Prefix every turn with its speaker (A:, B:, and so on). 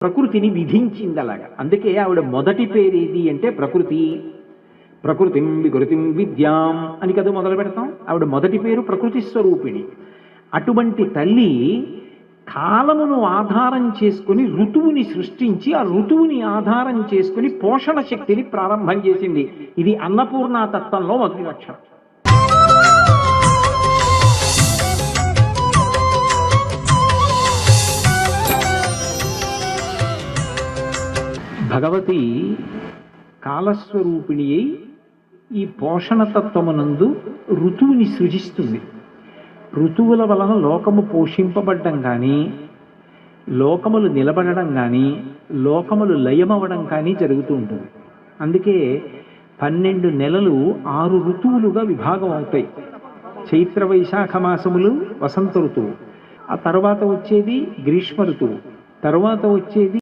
A: ప్రకృతిని విధించింది అలాగా. అందుకే ఆవిడ మొదటి పేరు ఏది అంటే ప్రకృతి. ప్రకృతిం వికృతిం విద్యాం అని కదా మొదలు పెడతాం. ఆవిడ మొదటి పేరు ప్రకృతి స్వరూపిణి. అటువంటి తల్లి కాలమును ఆధారం చేసుకుని ఋతువుని సృష్టించి ఆ ఋతువుని ఆధారం చేసుకుని పోషణ శక్తిని ప్రారంభం చేసింది. ఇది అన్నపూర్ణ తత్వంలో మొదటి లక్షణం. భగవతి కాలస్వరూపిణి అయి ఈ పోషణతత్వమునందు ఋతువుని సృజిస్తుంది. ఋతువుల వలన లోకము పోషింపబడ్డం కానీ, లోకములు నిలబడడం కానీ, లోకములు లయమవడం కానీ జరుగుతూ ఉంటుంది. అందుకే 12 నెలలు 6 ఋతువులుగా విభాగం అవుతాయి. చైత్ర వైశాఖ మాసములు వసంత ఋతువు, ఆ తర్వాత వచ్చేది గ్రీష్మ ఋతువు, తర్వాత వచ్చేది